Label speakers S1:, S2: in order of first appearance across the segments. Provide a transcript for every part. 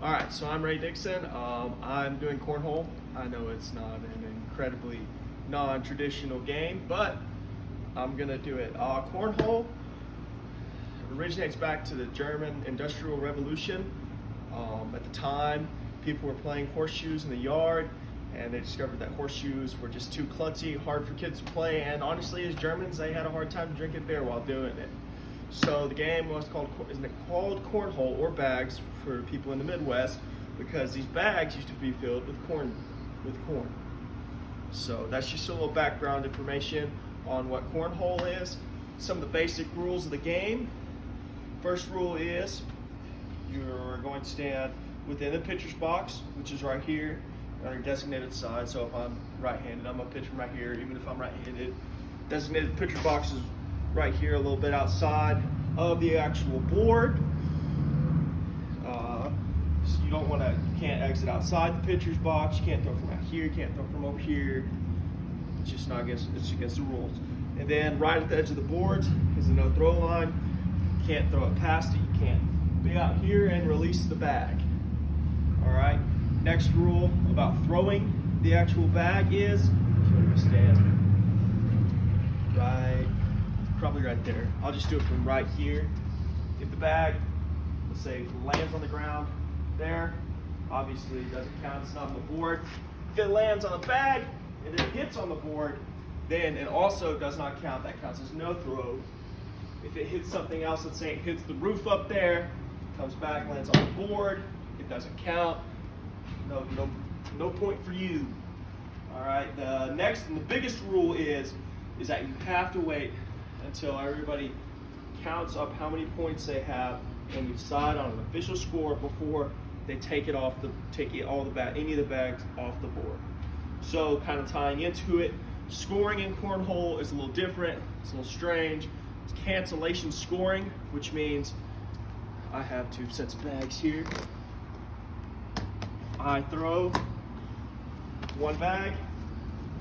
S1: All right, so I'm Ray Dixon. I'm doing cornhole. I know it's not an incredibly non-traditional game, but I'm gonna do it. Cornhole originates back to the German Industrial Revolution. At the time, people were playing horseshoes in the yard, and they discovered that horseshoes were just too klutzy, hard for kids to play, and honestly, as Germans, they had a hard time drinking beer while doing it. So the game was called cornhole, or bags for people in the Midwest, because these bags used to be filled with corn. So that's just a little background information on what cornhole is. Some of the basic rules of the game. First rule is you're going to stand within the pitcher's box, which is right here on your designated side. So if I'm right-handed, I'm gonna pitch from right here. Even if I'm right-handed, designated pitcher's box is right here, a little bit outside of the actual board. So you can't exit outside the pitcher's box. You can't throw from out here. You can't throw from over here. It's just not against. It's against the rules. And then right at the edge of the board is a no throw line. You can't throw it past it. You can't be out here and release the bag. All right. Next rule about throwing the actual bag is stand right, probably right there. I'll just do it from right here. If the bag, let's say, lands on the ground there, obviously it doesn't count. It's not on the board. If it lands on the bag and it hits on the board, then it also does not count. That counts as no throw. If it hits something else, let's say it hits the roof up there, comes back, lands on the board, it doesn't count. No point for you. All right. The next and the biggest rule is that you have to wait until everybody counts up how many points they have and you decide on an official score before they take any of the bags off the board. So, kind of tying into it, scoring in cornhole is a little different. It's a little strange. It's cancellation scoring, which means I have 2 sets of bags here. I throw one bag.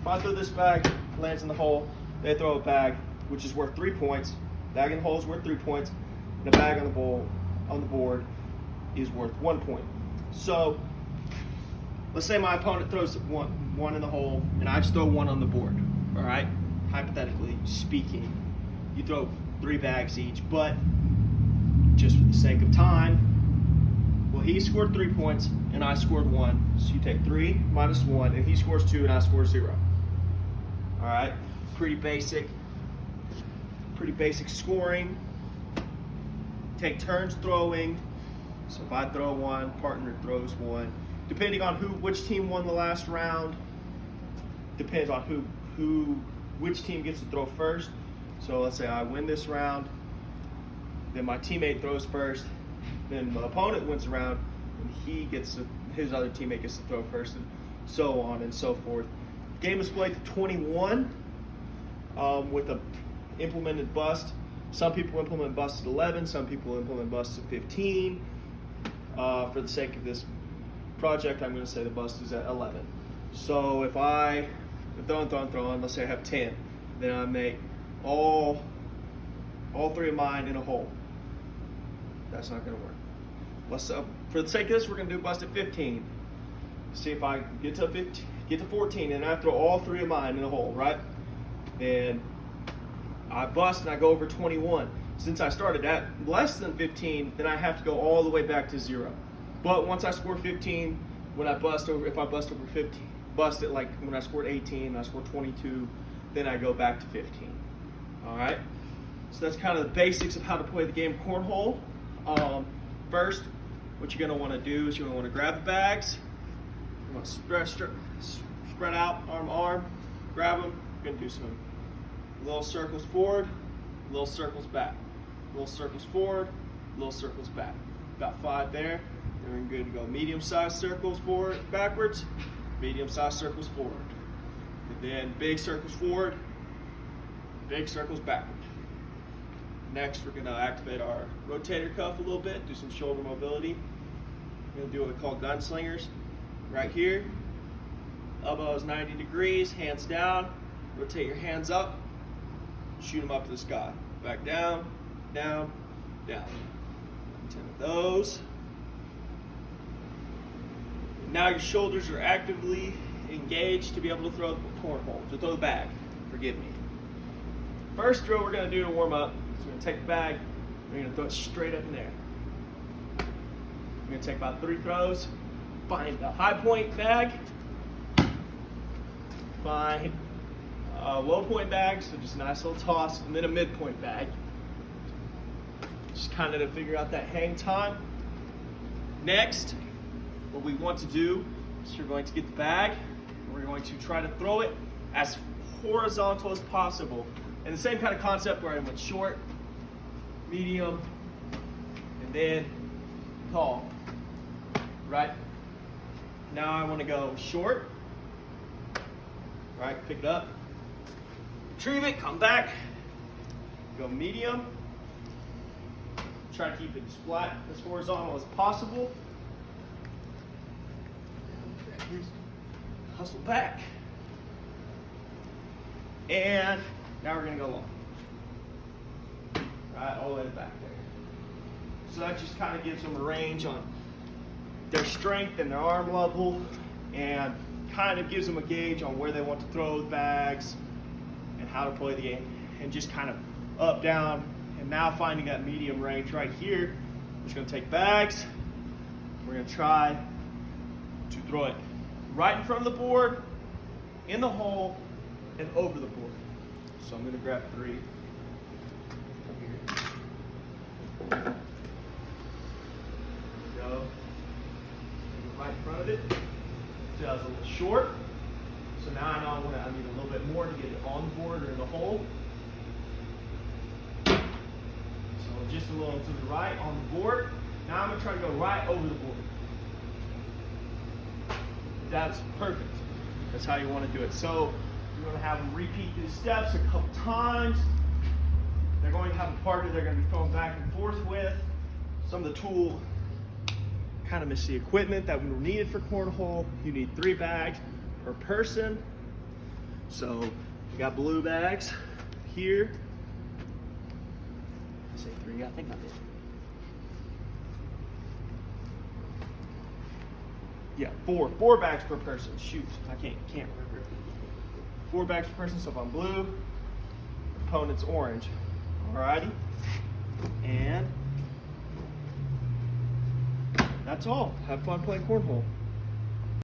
S1: If I throw this bag, lands in the hole, they throw a bag, which is worth 3 points. Bag in the hole is worth 3 points, and a bag on the board is worth 1 point. So, let's say my opponent throws one in the hole, and I just throw one on the board. All right, hypothetically speaking, you throw 3 bags each, but just for the sake of time, well, he scored 3 points and I scored 1. So you take 3 minus 1, and he scores 2 and I score 0. All right, pretty basic scoring. Take turns throwing. So if I throw 1, partner throws 1. Depending on which team won the last round, depends on which team gets to throw first. So let's say I win this round, then my teammate throws first. Then the opponent wins the round, and his other teammate gets to throw first, and so on and so forth. Game is played to 21 with a implemented bust. Some people implement bust at 11. Some people implement bust at 15. For the sake of this project, I'm going to say the bust is at 11. So if I'm throwing, let's say I have 10, then I make all 3 of mine in a hole. That's not going to work. For the sake of this, we're going to do bust at 15. See if I get to 14, and I throw all 3 of mine in a hole, right? Then I bust and I go over 21. Since I started at less than 15, then I have to go all the way back to 0. But once I score 15, if I bust over 15, bust it like when I scored 18 and I scored 22, then I go back to 15. All right? So that's kind of the basics of how to play the game cornhole. First, what you're going to want to do is you're going to want to grab the bags. You want to spread out, arm to arm, grab them. You're going to do some little circles forward, little circles back, little circles forward, little circles back. About 5 there. Then we're good to go medium-sized circles forward, backwards, medium-sized circles forward. And then big circles forward, big circles backward. Next, we're going to activate our rotator cuff a little bit, do some shoulder mobility. We're going to do what we call gunslingers. Right here, elbows 90 degrees, hands down, rotate your hands up, shoot them up to the sky. Back down, down, down. 10 of those. Now your shoulders are actively engaged to be able to throw the cornhole, to throw the bag. Forgive me. First drill we're going to do to warm up is we're going to take the bag, we're going to throw it straight up in there. We're going to take about 3 throws, find a high point bag, find a low point bag, so just a nice little toss, and then a midpoint bag. Just kind of to figure out that hang time. Next, what we want to do is you're going to get the bag, and we're going to try to throw it as horizontal as possible. And the same kind of concept where I went short, medium, and then tall. Right? Now I want to go short. Right, pick it up. Retrieve it, come back. Go medium. Try to keep it as flat, as horizontal as possible. Hustle back. And now we're going to go long. Right, all the way back there. So that just kind of gives them a range on their strength and their arm level, and kind of gives them a gauge on where they want to throw the bags and how to play the game, and just kind of up, down, and now finding that medium range right here. We're just going to take bags. We're going to try to throw it right in front of the board, in the hole, and over the board. So I'm going to grab 3. Come here. Go. Right in front of it. So that was a little short. So now I know I need a little bit more to get it on the board or in the hole. So just a little to the right on the board. Now I'm going to try to go right over the board. That's perfect. That's how you want to do it. So you're going to have them repeat these steps a couple times. They're going to have a partner they're going to be throwing back and forth with. Some of the tool kind of miss the equipment that were needed for cornhole. You need 3 bags per person. So you got blue bags here. I say 3, I think I did. Yeah, 4 bags per person. Shoot, I can't remember. 4 bags per person. So if I'm blue, opponent's orange. Alrighty, and that's all. Have fun playing cornhole.